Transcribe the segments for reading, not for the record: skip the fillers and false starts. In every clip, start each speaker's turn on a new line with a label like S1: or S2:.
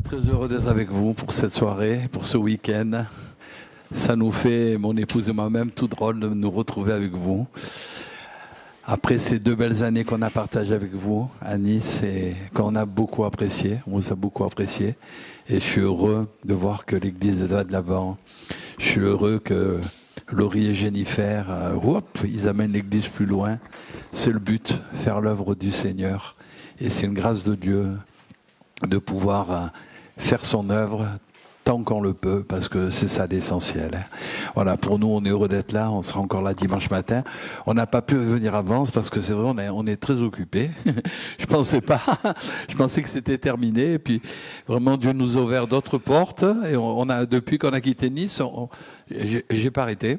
S1: Très heureux d'être avec vous pour cette soirée, pour ce week-end. Ça nous fait, mon épouse et moi-même, tout drôle de nous retrouver avec vous. Après ces 2 belles années qu'on a partagées avec vous à Nice et qu'on a beaucoup apprécié, on vous a beaucoup apprécié. Et je suis heureux de voir que l'Église va de l'avant. Je suis heureux que Laurie et Jennifer, ils amènent l'Église plus loin. C'est le but, faire l'œuvre du Seigneur. Et c'est une grâce de Dieu de pouvoir faire son œuvre tant qu'on le peut, parce que c'est ça l'essentiel. Voilà, pour nous, on est heureux d'être là, on sera encore là dimanche matin. On n'a pas pu venir avant, parce que c'est vrai, on est très occupés. Je pensais que c'était terminé, et puis vraiment Dieu nous a ouvert d'autres portes, et depuis qu'on a quitté Nice, j'ai pas arrêté.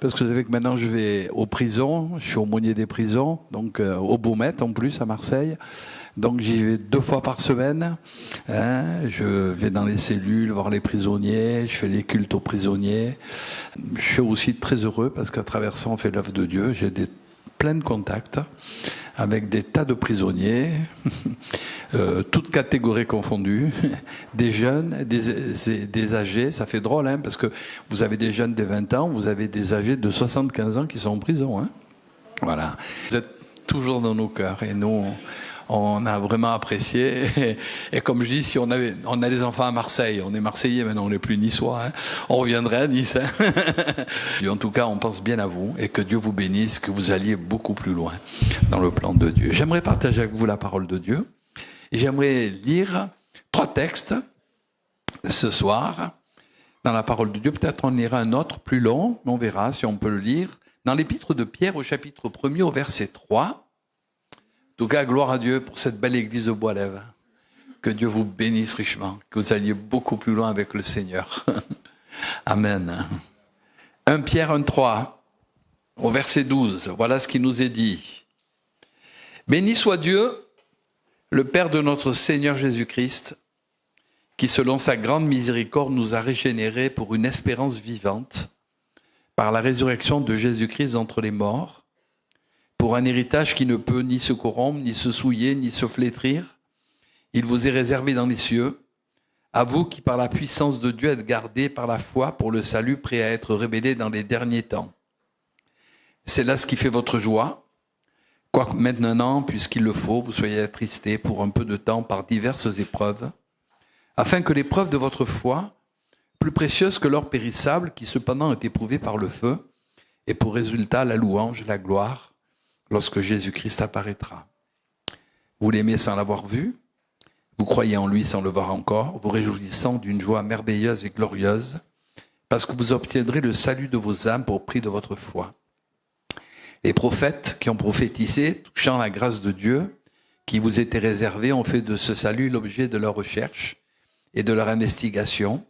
S1: Parce que vous savez que maintenant je vais aux prisons, je suis aumônier des prisons, donc au Baumettes en plus, à Marseille. Donc j'y vais 2 fois par semaine. Je vais dans les cellules voir les prisonniers, je fais les cultes aux prisonniers. Je suis aussi très heureux parce qu'à travers ça on fait l'œuvre de Dieu. J'ai plein de contacts avec des tas de prisonniers, toutes catégories confondues, des jeunes, des âgés. Ça fait drôle, parce que vous avez des jeunes de 20 ans, vous avez des âgés de 75 ans qui sont en prison. Voilà. Vous êtes toujours dans nos cœurs et nous... On a vraiment apprécié. Et comme je dis, si on a les enfants à Marseille, on est Marseillais maintenant, on n'est plus Niçois. On reviendrait à Nice. En tout cas, on pense bien à vous et que Dieu vous bénisse, que vous alliez beaucoup plus loin dans le plan de Dieu. J'aimerais partager avec vous la parole de Dieu. Et j'aimerais lire 3 textes ce soir dans la parole de Dieu. Peut-être on lira un autre plus long, mais on verra si on peut le lire. Dans l'épître de Pierre au chapitre 1er au verset 3. En tout cas, gloire à Dieu pour cette belle église de Bois-l'Ève. Que Dieu vous bénisse richement, que vous alliez beaucoup plus loin avec le Seigneur. Amen. 1 Pierre 1,3, au verset 12, voilà ce qui nous est dit. Béni soit Dieu, le Père de notre Seigneur Jésus-Christ, qui selon sa grande miséricorde nous a régénérés pour une espérance vivante, par la résurrection de Jésus-Christ d'entre les morts, pour un héritage qui ne peut ni se corrompre, ni se souiller, ni se flétrir. Il vous est réservé dans les cieux, à vous qui par la puissance de Dieu êtes gardés par la foi pour le salut prêt à être révélé dans les derniers temps. C'est là ce qui fait votre joie, quoique maintenant, puisqu'il le faut, vous soyez attristés pour un peu de temps par diverses épreuves, afin que l'épreuve de votre foi, plus précieuse que l'or périssable, qui cependant est éprouvé par le feu, ait pour résultat la louange, la gloire, lorsque Jésus-Christ apparaîtra. Vous l'aimez sans l'avoir vu, vous croyez en lui sans le voir encore, vous réjouissant d'une joie merveilleuse et glorieuse, parce que vous obtiendrez le salut de vos âmes pour prix de votre foi. Les prophètes qui ont prophétisé, touchant la grâce de Dieu, qui vous était réservée, ont fait de ce salut l'objet de leur recherche et de leur investigation.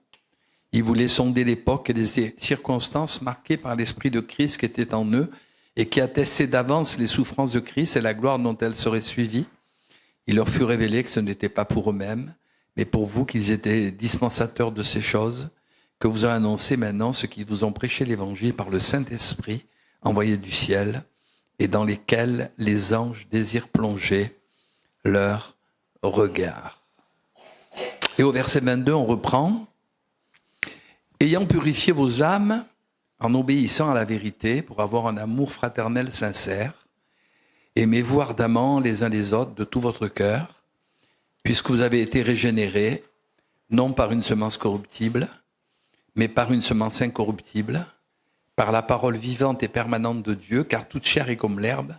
S1: Ils voulaient sonder l'époque et les circonstances marquées par l'Esprit de Christ qui était en eux, et qui attestait d'avance les souffrances de Christ et la gloire dont elles seraient suivies. Il leur fut révélé que ce n'était pas pour eux-mêmes, mais pour vous qu'ils étaient dispensateurs de ces choses, que vous ont annoncé maintenant ceux qui vous ont prêché l'Évangile par le Saint-Esprit, envoyé du ciel, et dans lesquels les anges désirent plonger leur regard. Et au verset 22, on reprend. « Ayant purifié vos âmes, en obéissant à la vérité, pour avoir un amour fraternel sincère, aimez-vous ardemment les uns les autres de tout votre cœur, puisque vous avez été régénérés, non par une semence corruptible, mais par une semence incorruptible, par la parole vivante et permanente de Dieu, car toute chair est comme l'herbe,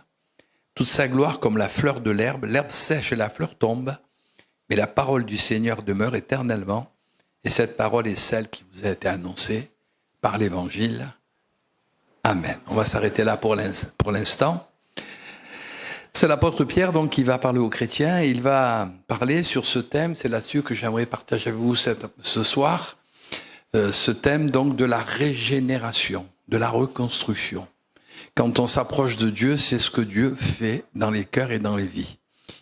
S1: toute sa gloire comme la fleur de l'herbe sèche et la fleur tombe, mais la parole du Seigneur demeure éternellement, et cette parole est celle qui vous a été annoncée par l'Évangile. Amen. On va s'arrêter là pour l'instant. C'est l'apôtre Pierre donc qui va parler aux chrétiens et il va parler sur ce thème, c'est là-dessus que j'aimerais partager avec vous ce soir, ce thème donc de la régénération, de la reconstruction. Quand on s'approche de Dieu, c'est ce que Dieu fait dans les cœurs et dans les vies.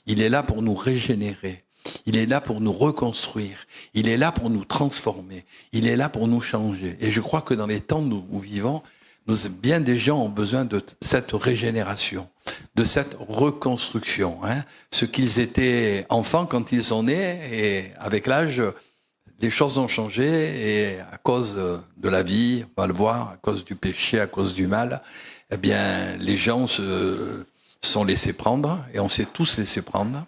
S1: Il est là pour nous régénérer. Il est là pour nous reconstruire. Il est là pour nous transformer. Il est là pour nous changer. Et je crois que dans les temps où nous vivons, bien des gens ont besoin de cette régénération. de cette reconstruction. Ce qu'ils étaient enfants quand ils sont nés, et avec l'âge, les choses ont changé, et à cause de la vie, on va le voir, à cause du péché, à cause du mal, eh bien, les gens se sont laissés prendre, et on s'est tous laissés prendre,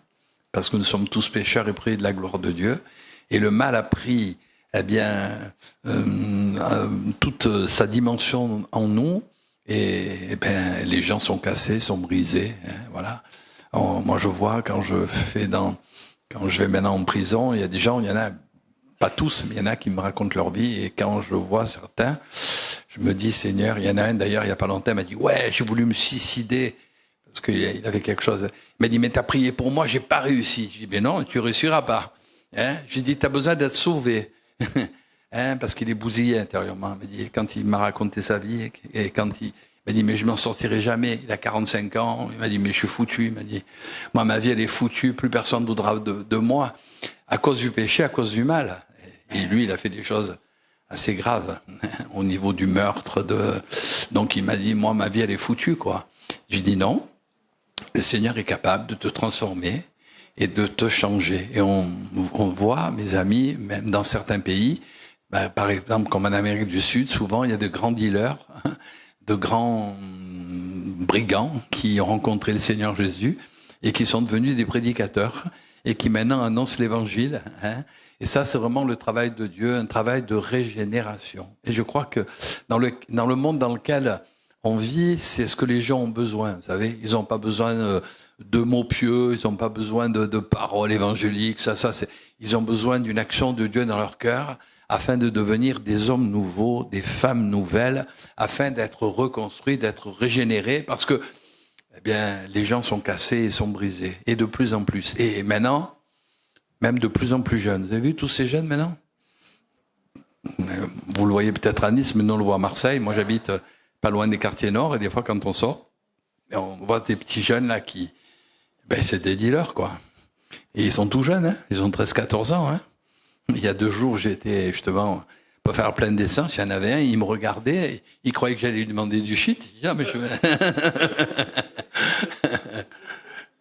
S1: parce que nous sommes tous pécheurs et privés de la gloire de Dieu, et le mal a pris, eh bien, toute sa dimension en nous, et ben, les gens sont cassés, sont brisés, voilà. Moi, je vois quand je vais maintenant en prison, il y a des gens, il y en a, pas tous, mais il y en a qui me racontent leur vie, et quand je vois certains, je me dis, Seigneur, il y en a un d'ailleurs, il y a pas longtemps, il m'a dit, ouais, j'ai voulu me suicider, parce qu'il avait quelque chose. Il m'a dit, mais t'as prié pour moi, j'ai pas réussi. J'ai dit, mais non, tu réussiras pas. J'ai dit, t'as besoin d'être sauvé. Parce qu'il est bousillé intérieurement. Il m'a dit, quand il m'a raconté sa vie, et quand il m'a dit, mais je m'en sortirai jamais. Il a 45 ans. Il m'a dit, mais je suis foutu. Il m'a dit, moi, ma vie, elle est foutue. Plus personne ne voudra de moi. À cause du péché, à cause du mal. Et lui, il a fait des choses assez graves. Au niveau du meurtre. Donc, il m'a dit, moi, ma vie, elle est foutue, quoi. J'ai dit, non. Le Seigneur est capable de te transformer et de te changer. Et on voit, mes amis, même dans certains pays, par exemple, comme en Amérique du Sud, souvent, il y a de grands dealers, de grands brigands qui ont rencontré le Seigneur Jésus et qui sont devenus des prédicateurs et qui maintenant annoncent l'Évangile. Et ça, c'est vraiment le travail de Dieu, un travail de régénération. Et je crois que dans le monde dans lequel on vit, c'est ce que les gens ont besoin, vous savez. Ils n'ont pas besoin de mots pieux, ils n'ont pas besoin de paroles évangéliques, ils ont besoin d'une action de Dieu dans leur cœur, afin de devenir des hommes nouveaux, des femmes nouvelles, afin d'être reconstruits, d'être régénérés, parce que, eh bien, les gens sont cassés et sont brisés, et de plus en plus. Et maintenant, même de plus en plus jeunes. Vous avez vu tous ces jeunes maintenant? Vous le voyez peut-être à Nice, mais nous on le voit à Marseille. Moi, j'habite pas loin des quartiers nord, et des fois, quand on sort, on voit des petits jeunes là qui, c'est des dealers, quoi. Et ils sont tout jeunes, ils ont 13-14 ans. Il y a 2 jours, j'étais justement pour faire plein d'essence, il y en avait un, il me regardait, il croyait que j'allais lui demander du shit. Il dit, ah, mais je...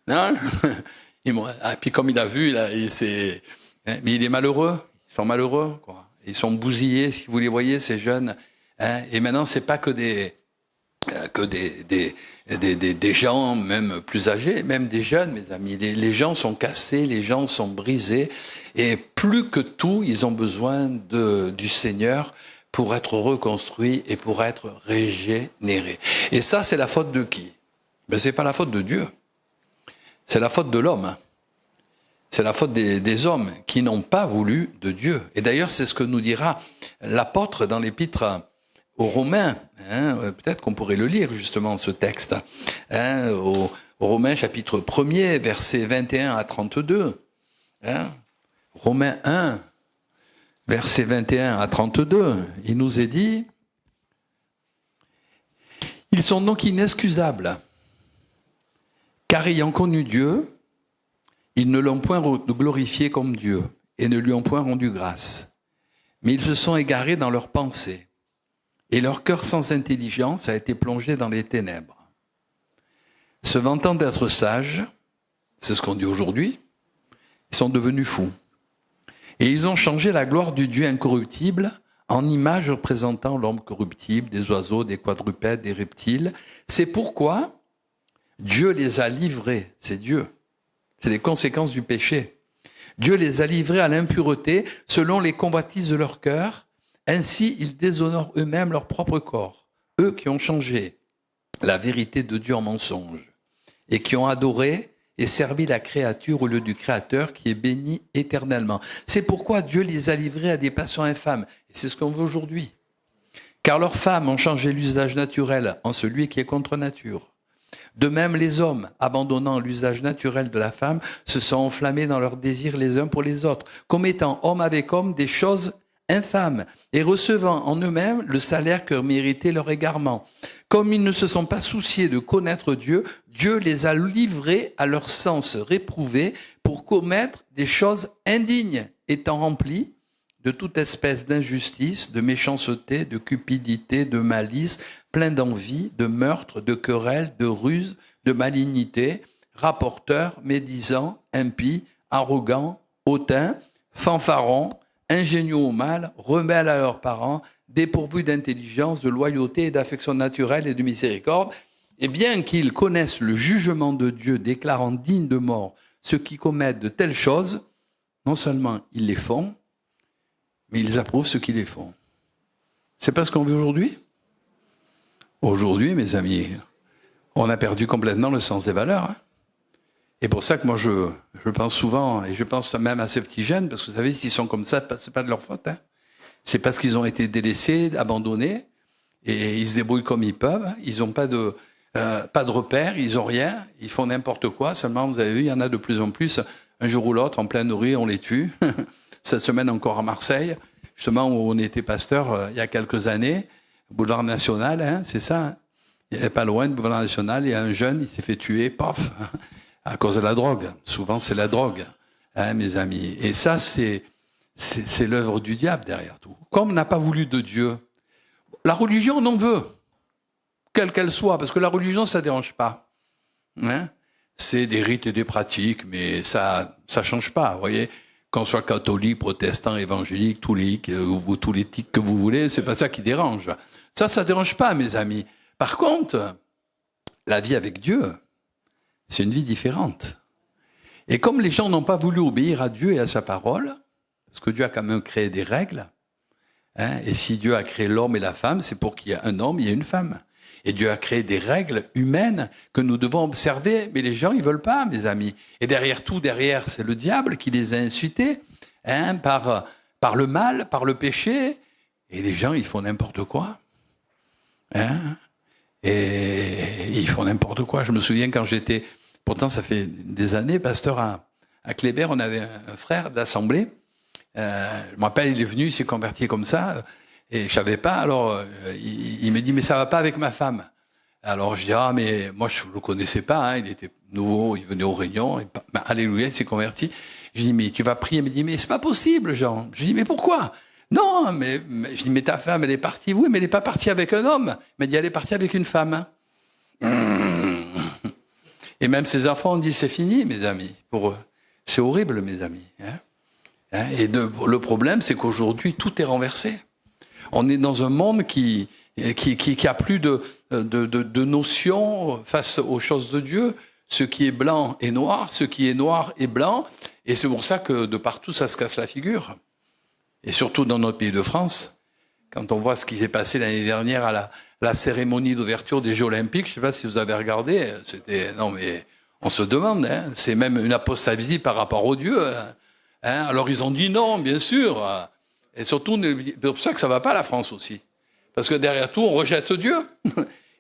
S1: non. Puis comme il a vu, là, mais il est malheureux, ils sont malheureux, quoi. Ils sont bousillés, si vous les voyez, ces jeunes. Et maintenant, c'est pas que des gens même plus âgés, même des jeunes, mes amis. Les gens sont cassés, les gens sont brisés, et plus que tout, ils ont besoin du Seigneur pour être reconstruits et pour être régénérés. Et ça, c'est la faute de qui? C'est pas la faute de Dieu. C'est la faute de l'homme. C'est la faute des hommes qui n'ont pas voulu de Dieu. Et d'ailleurs, c'est ce que nous dira l'apôtre dans l'épître aux Romains. Peut-être qu'on pourrait le lire, justement, ce texte. Aux Romains, chapitre 1er, versets 21 à 32. Romains 1, versets 21 à 32. Il nous est dit, « Ils sont donc inexcusables, car ayant connu Dieu, ils ne l'ont point glorifié comme Dieu et ne lui ont point rendu grâce. Mais ils se sont égarés dans leurs pensées, et leur cœur sans intelligence a été plongé dans les ténèbres. Se vantant d'être sages, c'est ce qu'on dit aujourd'hui, ils sont devenus fous. Et ils ont changé la gloire du Dieu incorruptible en image représentant l'homme corruptible, des oiseaux, des quadrupèdes, des reptiles. C'est pourquoi Dieu les a livrés, c'est Dieu. C'est les conséquences du péché. Dieu les a livrés à l'impureté selon les convoitises de leur cœur. Ainsi, ils déshonorent eux-mêmes leur propre corps. Eux qui ont changé la vérité de Dieu en mensonge et qui ont adoré et servi la créature au lieu du Créateur qui est béni éternellement. C'est pourquoi Dieu les a livrés à des passions infâmes. Et c'est ce qu'on veut aujourd'hui. Car leurs femmes ont changé l'usage naturel en celui qui est contre nature. De même, les hommes, abandonnant l'usage naturel de la femme, se sont enflammés dans leurs désirs les uns pour les autres, commettant homme avec homme des choses infâmes et recevant en eux-mêmes le salaire que méritait leur égarement. Comme ils ne se sont pas souciés de connaître Dieu, Dieu les a livrés à leur sens réprouvé pour commettre des choses indignes, étant remplis de toute espèce d'injustice, de méchanceté, de cupidité, de malice, plein d'envie, de meurtre, de querelles, de ruse, de malignité, rapporteurs, médisants, impies, arrogants, hautains, fanfarons, ingénieux au mal, rebelles à leurs parents, dépourvus d'intelligence, de loyauté et d'affection naturelle et de miséricorde. Et bien qu'ils connaissent le jugement de Dieu déclarant dignes de mort ceux qui commettent de telles choses, non seulement ils les font, mais ils approuvent ceux qui les font. C'est pas ce qu'on veut aujourd'hui ? Aujourd'hui, mes amis, on a perdu complètement le sens des valeurs. Et pour ça que moi, je pense souvent, et je pense même à ces petits jeunes, parce que vous savez, s'ils sont comme ça, c'est pas de leur faute. C'est parce qu'ils ont été délaissés, abandonnés, et ils se débrouillent comme ils peuvent. Ils n'ont pas de repères, ils n'ont rien, ils font n'importe quoi. Seulement, vous avez vu, il y en a de plus en plus. Un jour ou l'autre, en pleine rue, on les tue. Cette semaine encore à Marseille, justement où on était pasteur il y a quelques années, boulevard National, c'est ça. Il n'y avait pas loin de boulevard National, il y a un jeune, il s'est fait tuer, paf, à cause de la drogue. Souvent, c'est la drogue, mes amis. Et ça, c'est l'œuvre du diable derrière tout. Comme on n'a pas voulu de Dieu, la religion, on en veut, quelle qu'elle soit, parce que la religion, ça ne dérange pas. C'est des rites et des pratiques, mais ça change pas, vous voyez. Qu'on soit catholique, protestant, évangélique, tous les tics que vous voulez, c'est pas ça qui dérange. Ça dérange pas, mes amis. Par contre, la vie avec Dieu, c'est une vie différente. Et comme les gens n'ont pas voulu obéir à Dieu et à sa parole, parce que Dieu a quand même créé des règles, et si Dieu a créé l'homme et la femme, c'est pour qu'il y ait un homme et une femme. Et Dieu a créé des règles humaines que nous devons observer, mais les gens, ils veulent pas, mes amis. Et derrière, c'est le diable qui les a incités, par le mal, par le péché. Et les gens, ils font n'importe quoi. Et ils font n'importe quoi. Je me souviens quand j'étais, pourtant ça fait des années, pasteur à Kléber, on avait un frère d'assemblée. Je me rappelle, il est venu, il s'est converti comme ça. Et je savais pas, alors il me dit, mais ça va pas avec ma femme. Alors je dis, mais moi je le connaissais pas, il était nouveau, il venait aux réunions, alléluia, il s'est converti. Je dis, mais tu vas prier? Il me dit, mais c'est pas possible, Jean. Je dis, mais pourquoi? Non, mais je dis, mais ta femme, elle est partie. Oui, mais elle n'est pas partie avec un homme. Il m'a dit, elle est partie avec une femme. Et même ses enfants ont dit, c'est fini, mes amis, pour eux. C'est horrible, mes amis. Et le problème, c'est qu'aujourd'hui, tout est renversé. On est dans un monde qui a plus de notions face aux choses de Dieu. Ce qui est blanc est noir, ce qui est noir est blanc. Et c'est pour ça que de partout, ça se casse la figure. Et surtout dans notre pays de France, quand on voit ce qui s'est passé l'année dernière à la cérémonie d'ouverture des Jeux Olympiques, je ne sais pas si vous avez regardé, non mais on se demande, c'est même une apostasie par rapport au Dieu. Alors ils ont dit non, bien sûr. Et surtout, c'est pour ça que ça ne va pas la France aussi. Parce que derrière tout, on rejette Dieu.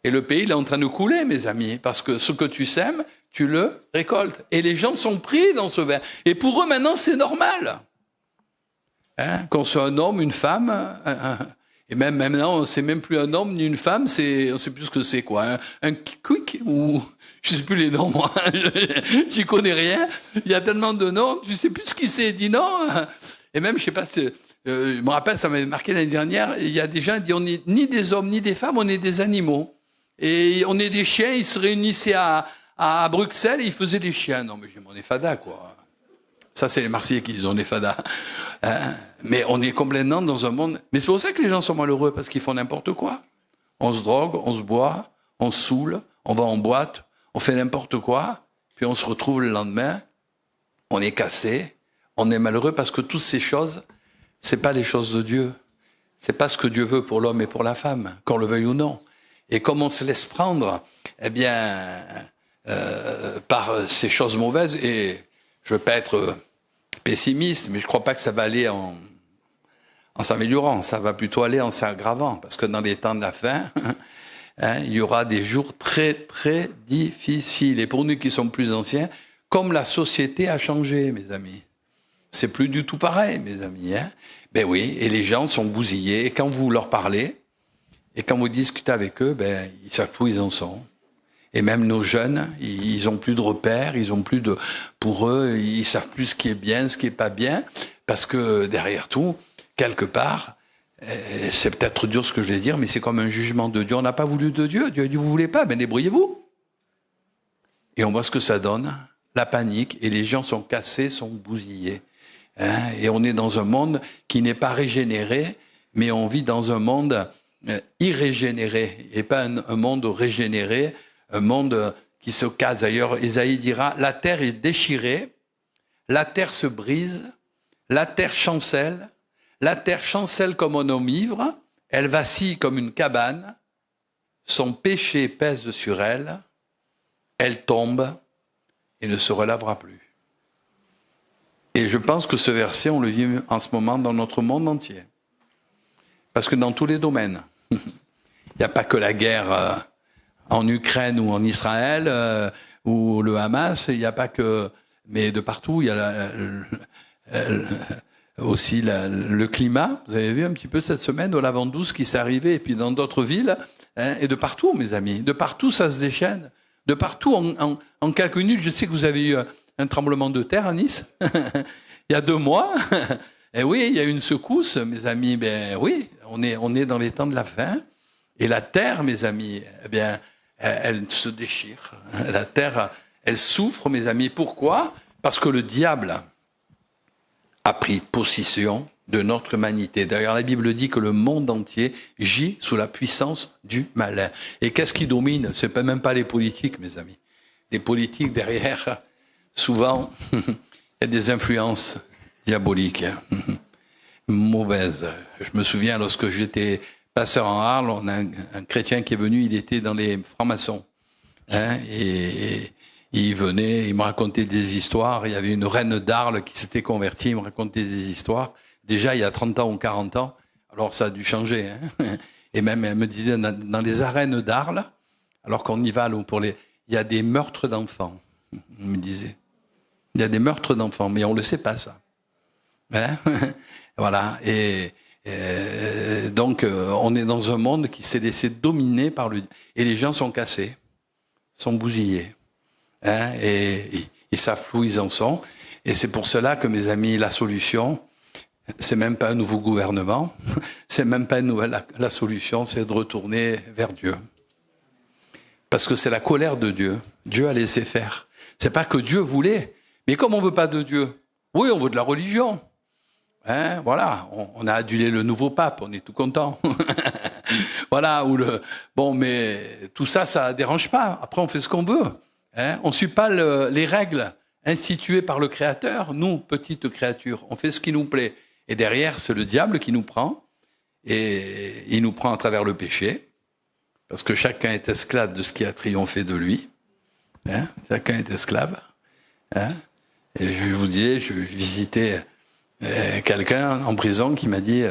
S1: Et le pays, il est en train de couler, mes amis. Parce que ce que tu sèmes, tu le récoltes. Et les gens sont pris dans ce bain. Et pour eux, maintenant, c'est normal. Qu'on soit un homme, une femme. Et même maintenant, on ne sait même plus un homme ni une femme. On ne sait plus ce que c'est, quoi. Un quick ou... Je ne sais plus les noms, moi. J'y connais rien. Il y a tellement de noms. Je ne sais plus ce qui s'est dit, non. Et même, je ne sais pas si... je me rappelle, ça m'avait marqué l'année dernière, il y a des gens qui disent on n'est ni des hommes ni des femmes, on est des animaux. Et on est des chiens, ils se réunissaient à Bruxelles et ils faisaient des chiens. Non, mais je dis, on est fada, quoi. Ça, c'est les Marseillais qui disent on est fada. Mais on est complètement dans un monde... Mais c'est pour ça que les gens sont malheureux, parce qu'ils font n'importe quoi. On se drogue, on se boit, on se saoule, on va en boîte, on fait n'importe quoi, puis on se retrouve le lendemain, on est cassé, on est malheureux parce que toutes ces choses... c'est pas les choses de Dieu. C'est pas ce que Dieu veut pour l'homme et pour la femme, qu'on le veuille ou non. Et comme on se laisse prendre, par ces choses mauvaises, et je veux pas être pessimiste, mais je crois pas que ça va aller en s'améliorant. Ça va plutôt aller en s'aggravant. Parce que dans les temps de la fin, il y aura des jours très, très difficiles. Et pour nous qui sommes plus anciens, comme la société a changé, mes amis. C'est plus du tout pareil, mes amis. Ben oui, et les gens sont bousillés. Et quand vous leur parlez, et quand vous discutez avec eux, ils savent plus où ils en sont. Et même nos jeunes, ils ont plus de repères, ils ont plus de... Pour eux, ils savent plus ce qui est bien, ce qui est pas bien, parce que derrière tout, quelque part, c'est peut-être dur ce que je vais dire, mais c'est comme un jugement de Dieu. On n'a pas voulu de Dieu. Dieu a dit, vous voulez pas, débrouillez-vous. Et on voit ce que ça donne, la panique, et les gens sont cassés, sont bousillés. Hein, et on est dans un monde qui n'est pas régénéré, mais on vit dans un monde irrégénéré, et pas un monde régénéré, un monde qui se casse. D'ailleurs, Ésaïe dira, la terre est déchirée, la terre se brise, la terre chancelle comme un homme ivre, elle vacille comme une cabane, son péché pèse sur elle, elle tombe et ne se relèvera plus. Et je pense que ce verset, on le vit en ce moment dans notre monde entier. Parce que dans tous les domaines, il n'y a pas que la guerre en Ukraine ou en Israël ou le Hamas, il n'y a pas que... Mais de partout, il y a aussi le climat. Vous avez vu un petit peu cette semaine au Lavandous qui s'est arrivé, et puis dans d'autres villes, hein, et de partout, mes amis. De partout, ça se déchaîne. De partout, en quelques minutes, je sais que vous avez eu un tremblement de terre à Nice, il y a 2 mois. Et oui, il y a eu une secousse, mes amis. Ben oui, on est dans les temps de la fin. Et la terre, mes amis, eh bien, elle se déchire. La terre, elle souffre, mes amis. Pourquoi ? Parce que le diable a pris possession de notre humanité. D'ailleurs, la Bible dit que le monde entier gît sous la puissance du malin. Et qu'est-ce qui domine ? C'est même pas les politiques, mes amis. Les politiques, derrière, souvent, il y a des influences diaboliques, mauvaises. Je me souviens, lorsque j'étais pasteur en Arles, on a un chrétien qui est venu, il était dans les francs-maçons. Hein, et il venait, il me racontait des histoires. Il y avait une reine d'Arles qui s'était convertie, il me racontait des histoires. Déjà, il y a 30 ans ou 40 ans, alors ça a dû changer. Hein. Et même, elle me disait, dans les arènes d'Arles, alors qu'on y va, il y a des meurtres d'enfants, on me disait. Il y a des meurtres d'enfants, mais on ne le sait pas, ça. Hein. Voilà. Et donc, on est dans un monde qui s'est laissé dominer par le... Et les gens sont cassés, sont bousillés. Hein, et ils savent où ils en sont. Et c'est pour cela que, mes amis, la solution, c'est même pas un nouveau gouvernement, c'est même pas la solution, c'est de retourner vers Dieu. Parce que c'est la colère de Dieu. Dieu a laissé faire. C'est pas que Dieu voulait, mais comme on veut pas de Dieu, oui, on veut de la religion. Hein, voilà, on a adulé le nouveau pape, on est tout content. Voilà, bon, mais tout ça, ça dérange pas. Après, on fait ce qu'on veut. Hein, on suit pas les règles instituées par le Créateur. Nous, petites créatures, on fait ce qui nous plaît. Et derrière, c'est le diable qui nous prend. Et il nous prend à travers le péché. Parce que chacun est esclave de ce qui a triomphé de lui. Hein, chacun est esclave. Hein, et je vous disais, je visitais quelqu'un en prison qui m'a dit,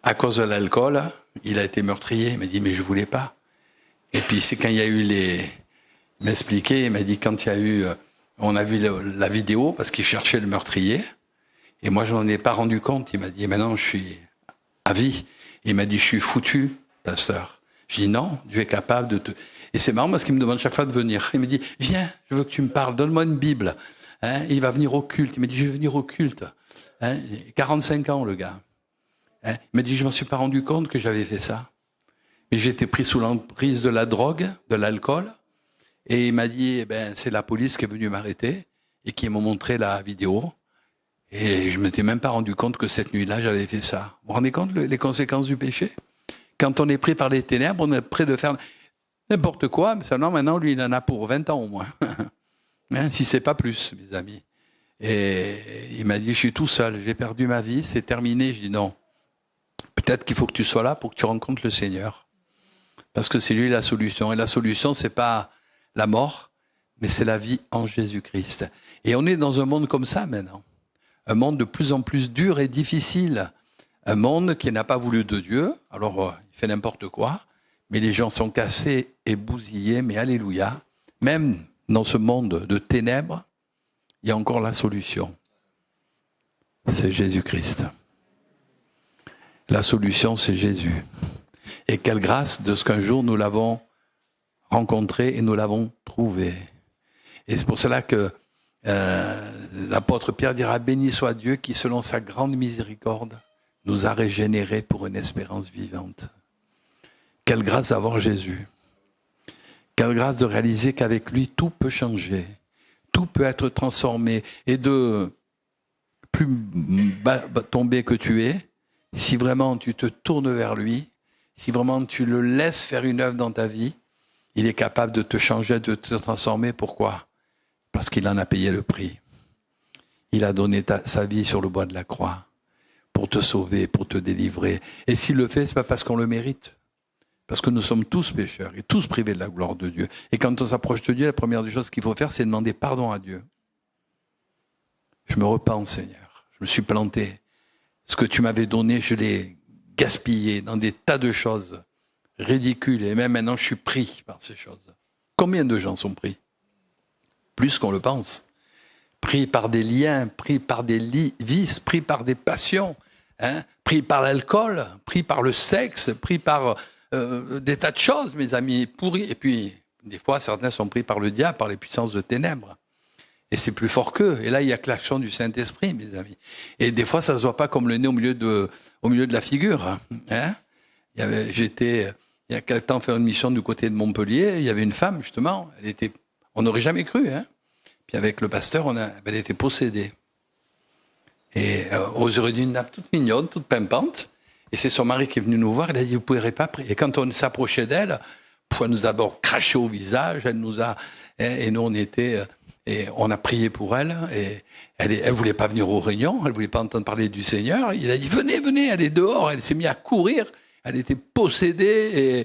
S1: à cause de l'alcool, il a été meurtrier. Il m'a dit, mais je voulais pas. Et puis c'est quand il y a eu il m'expliquait, il m'a dit quand il y a eu, on a vu la vidéo parce qu'il cherchait le meurtrier. Et moi je n'en ai pas rendu compte. Il m'a dit, maintenant je suis à vie. Il m'a dit, je suis foutu, pasteur. Je dis non, Dieu est capable de te... Et c'est marrant parce qu'il me demande chaque fois de venir. Il me dit, viens, je veux que tu me parles, donne-moi une Bible. Hein, il va venir au culte. Il m'a dit, je vais venir au culte. Hein, 45 ans, le gars. Hein, il m'a dit, je m'en suis pas rendu compte que j'avais fait ça. Mais j'étais pris sous l'emprise de la drogue, de l'alcool. Et il m'a dit, c'est la police qui est venue m'arrêter et qui m'a montré la vidéo. Et je ne m'étais même pas rendu compte que cette nuit-là, j'avais fait ça. Vous vous rendez compte les conséquences du péché ? Quand on est pris par les ténèbres, on est prêt de faire n'importe quoi. Mais seulement maintenant, lui, il en a pour 20 ans au moins. Hein, si c'est pas plus, mes amis. Et il m'a dit, je suis tout seul, j'ai perdu ma vie, c'est terminé. Je dis non. Peut-être qu'il faut que tu sois là pour que tu rencontres le Seigneur. Parce que c'est lui la solution. Et la solution, c'est pas la mort, mais c'est la vie en Jésus-Christ. Et on est dans un monde comme ça maintenant. Un monde de plus en plus dur et difficile. Un monde qui n'a pas voulu de Dieu. Alors, il fait n'importe quoi. Mais les gens sont cassés et bousillés. Mais alléluia. Même dans ce monde de ténèbres, il y a encore la solution. C'est Jésus-Christ. La solution, c'est Jésus. Et quelle grâce de ce qu'un jour nous l'avons rencontré et nous l'avons trouvé. Et c'est pour cela que l'apôtre Pierre dira, béni soit Dieu qui, selon sa grande miséricorde, nous a régénérés pour une espérance vivante. Quelle grâce d'avoir Jésus. Quelle grâce de réaliser qu'avec lui, tout peut changer. Tout peut être transformé. Et de plus tomber que tu es, si vraiment tu te tournes vers lui, si vraiment tu le laisses faire une œuvre dans ta vie, il est capable de te changer, de te transformer. Pourquoi ? Parce qu'il en a payé le prix. Il a donné sa vie sur le bois de la croix pour te sauver, pour te délivrer. Et s'il le fait, c'est pas parce qu'on le mérite. Parce que nous sommes tous pécheurs et tous privés de la gloire de Dieu. Et quand on s'approche de Dieu, la première des choses qu'il faut faire, c'est demander pardon à Dieu. Je me repens, Seigneur. Je me suis planté. Ce que tu m'avais donné, je l'ai gaspillé dans des tas de choses ridicules. Et même maintenant, je suis pris par ces choses. Combien de gens sont pris ? Plus qu'on le pense. Pris par des liens, pris par des vices, pris par des passions, pris par l'alcool, pris par le sexe, pris par des tas de choses, mes amis, pourris. Et puis, des fois, certains sont pris par le diable, par les puissances de ténèbres. Et c'est plus fort qu'eux. Et là, il y a que l'action du Saint-Esprit, mes amis. Et des fois, ça se voit pas comme le nez au milieu de la figure. Il y a quelque temps, faire une mission du côté de Montpellier. Il y avait une femme, justement. On n'aurait jamais cru. Puis avec le pasteur, elle était possédée. Et aux yeux d'une nappe toute mignonne, toute pimpante. Et c'est son mari qui est venu nous voir. Il a dit, vous ne pourrez pas prier. Et quand on s'approchait d'elle, elle nous a d'abord craché au visage. Et nous, on a prié pour elle. Et elle voulait pas venir aux réunions. Elle voulait pas entendre parler du Seigneur. Il a dit, venez, elle est dehors. Elle s'est mise à courir. Elle était possédée.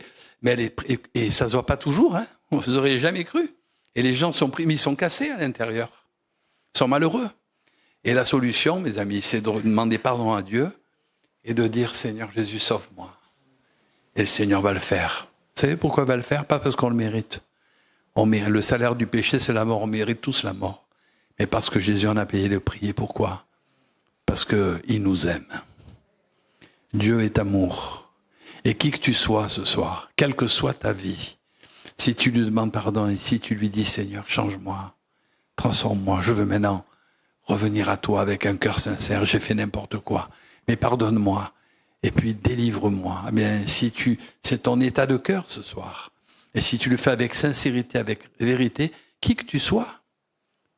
S1: Et ça se voit pas toujours. Vous auriez jamais cru. Et les gens sont pris, mais ils sont cassés à l'intérieur. Ils sont malheureux. Et la solution, mes amis, c'est de demander pardon à Dieu et de dire, Seigneur Jésus, sauve-moi. Et le Seigneur va le faire. Vous savez pourquoi il va le faire ? Pas parce qu'on le mérite. Le salaire du péché, c'est la mort. On mérite tous la mort. Mais parce que Jésus en a payé le prix. Et pourquoi ? Parce qu'il nous aime. Dieu est amour. Et qui que tu sois ce soir, quelle que soit ta vie, si tu lui demandes pardon et si tu lui dis, Seigneur, change-moi, transforme-moi, je veux maintenant revenir à toi avec un cœur sincère, j'ai fait n'importe quoi, mais pardonne-moi, et puis délivre-moi. Eh bien, c'est ton état de cœur ce soir. Et si tu le fais avec sincérité, avec vérité, qui que tu sois,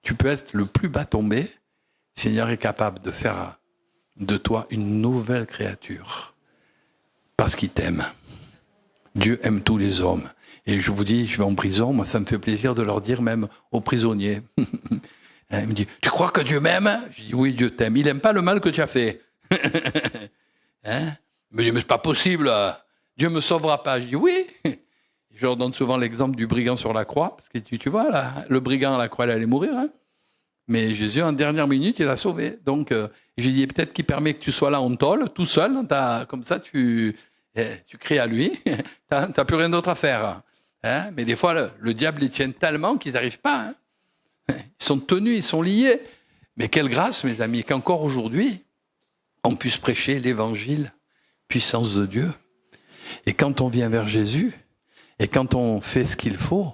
S1: tu peux être le plus bas tombé, le Seigneur est capable de faire de toi une nouvelle créature, parce qu'il t'aime. Dieu aime tous les hommes. Et je vous dis, je vais en prison, moi ça me fait plaisir de leur dire même aux prisonniers. Il me dit, tu crois que Dieu m'aime ? Je dis, oui, Dieu t'aime. Il n'aime pas le mal que tu as fait. Il me dit, mais c'est pas possible, Dieu me sauvera pas. Je dis, oui. Je leur donne souvent l'exemple du brigand sur la croix, parce que tu vois, là, le brigand à la croix, il allait mourir. Mais Jésus, en dernière minute, il l'a sauvé. Donc, j'ai dit, peut-être qu'il permet que tu sois là en tôle, tout seul, comme ça, tu cries à lui, t'as plus rien d'autre à faire. Mais des fois, le diable les tient tellement qu'ils n'arrivent pas. Ils sont tenus, ils sont liés. Mais quelle grâce, mes amis, qu'encore aujourd'hui, on puisse prêcher l'évangile, puissance de Dieu. Et quand on vient vers Jésus, et quand on fait ce qu'il faut,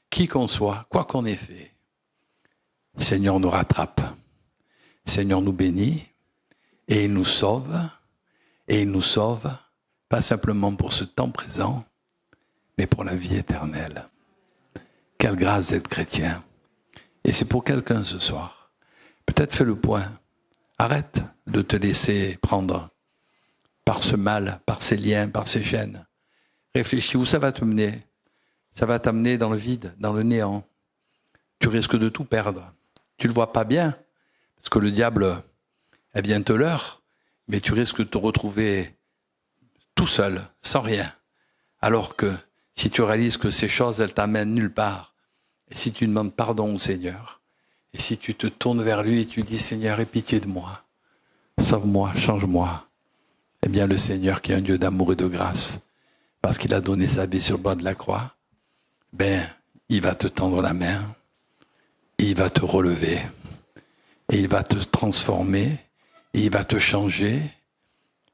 S1: qui qu'on soit, quoi qu'on ait fait, Seigneur nous rattrape, Seigneur nous bénit, et il nous sauve, pas simplement pour ce temps présent, mais pour la vie éternelle. Quelle grâce d'être chrétien. Et c'est pour quelqu'un ce soir. Peut-être fais le point. Arrête de te laisser prendre par ce mal, par ces liens, par ces chaînes. Réfléchis où ça va te mener. Ça va t'amener dans le vide, dans le néant. Tu risques de tout perdre. Tu le vois pas bien, parce que le diable, elle vient te leurre, mais tu risques de te retrouver tout seul, sans rien. Alors que si tu réalises que ces choses, elles t'amènent nulle part, et si tu demandes pardon au Seigneur, et si tu te tournes vers lui et tu dis, Seigneur, aie pitié de moi, sauve-moi, change-moi, eh bien le Seigneur qui est un Dieu d'amour et de grâce, parce qu'il a donné sa vie sur le bas de la croix, il va te tendre la main, et il va te relever, et il va te transformer, et il va te changer,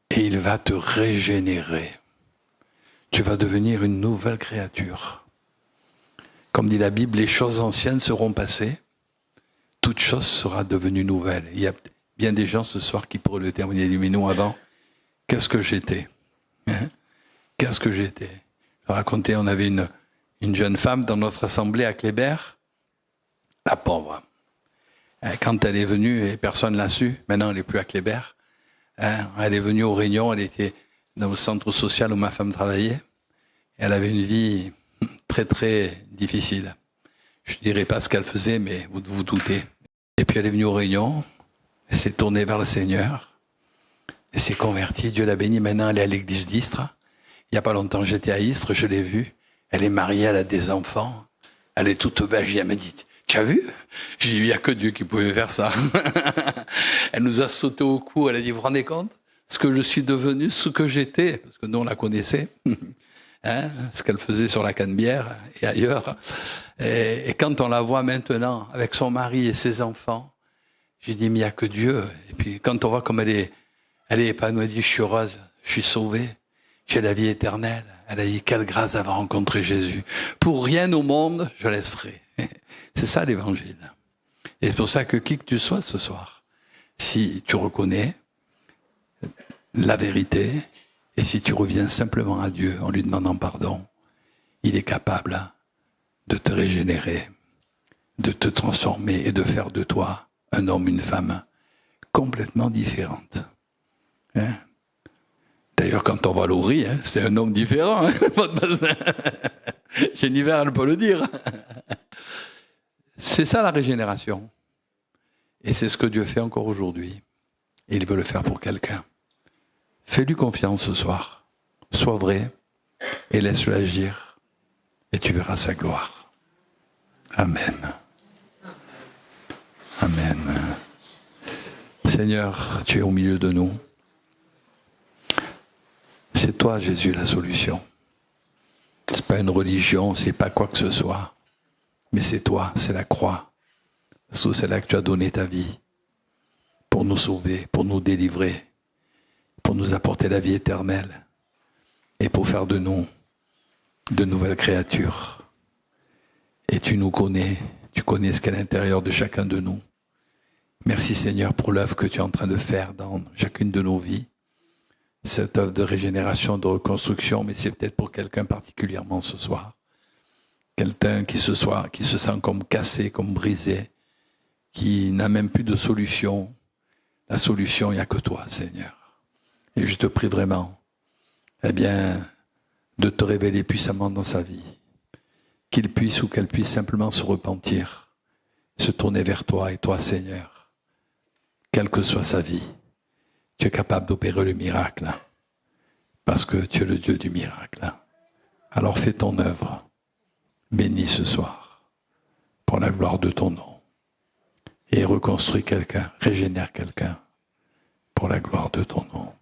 S1: et il va te régénérer. Tu vas devenir une nouvelle créature. Comme dit la Bible, les choses anciennes seront passées, toute chose sera devenue nouvelle. Il y a bien des gens ce soir qui pourraient le témoigner, mais nous avant, qu'est-ce que j'étais ? Qu'est-ce que j'étais ? Je racontais, on avait une jeune femme dans notre assemblée à Kléber, la pauvre. Quand elle est venue, et personne ne l'a su, maintenant elle n'est plus à Kléber, elle est venue aux réunions, elle était dans le centre social où ma femme travaillait. Elle avait une vie très très difficile. Je ne dirai pas ce qu'elle faisait, mais vous vous doutez. Et puis elle est venue aux réunions, elle s'est tournée vers le Seigneur, elle s'est convertie, Dieu l'a bénie, maintenant elle est à l'église d'Istres. Il n'y a pas longtemps, j'étais à Istres, je l'ai vue, elle est mariée, elle a des enfants, elle est toute belle, elle m'a dit, tu as vu? J'ai dit, il n'y a que Dieu qui pouvait faire ça. Elle nous a sauté au cou, elle a dit, vous vous rendez compte? Ce que je suis devenu, ce que j'étais, parce que nous on la connaissait, ce qu'elle faisait sur la Canebière et ailleurs. Et quand on la voit maintenant, avec son mari et ses enfants, j'ai dit, mais il n'y a que Dieu. Et puis quand on voit comme elle est épanouie, elle dit, je suis heureuse, je suis sauvée, j'ai la vie éternelle. Elle a dit, quelle grâce d'avoir rencontré Jésus. Pour rien au monde, je laisserai. C'est ça l'évangile. Et c'est pour ça que qui que tu sois ce soir, si tu reconnais la vérité, et si tu reviens simplement à Dieu en lui demandant pardon, il est capable de te régénérer, de te transformer et de faire de toi un homme, une femme complètement différente. D'ailleurs, quand on va l'ouvrir, c'est un homme différent. Jennifer, elle peut le dire. C'est ça la régénération. Et c'est ce que Dieu fait encore aujourd'hui. Et il veut le faire pour quelqu'un. Fais-lui confiance ce soir. Sois vrai et laisse-le agir. Et tu verras sa gloire. Amen. Amen. Seigneur, tu es au milieu de nous. C'est toi, Jésus, la solution. C'est pas une religion, c'est pas quoi que ce soit. Mais c'est toi, c'est la croix. Parce que c'est là que tu as donné ta vie. Pour nous sauver, pour nous délivrer. Pour nous apporter la vie éternelle. Et pour faire de nous de nouvelles créatures. Et tu nous connais. Tu connais ce qu'est à l'intérieur de chacun de nous. Merci Seigneur pour l'œuvre que tu es en train de faire dans chacune de nos vies. Cette œuvre de régénération, de reconstruction, mais c'est peut-être pour quelqu'un particulièrement ce soir. Quelqu'un qui se sent comme cassé, comme brisé, qui n'a même plus de solution. La solution, il n'y a que toi, Seigneur. Et je te prie vraiment, de te révéler puissamment dans sa vie. Qu'il puisse ou qu'elle puisse simplement se repentir, se tourner vers toi et toi, Seigneur. Quelle que soit sa vie, tu es capable d'opérer le miracle, parce que tu es le Dieu du miracle. Alors fais ton œuvre, bénis ce soir, pour la gloire de ton nom, et reconstruis quelqu'un, régénère quelqu'un, pour la gloire de ton nom.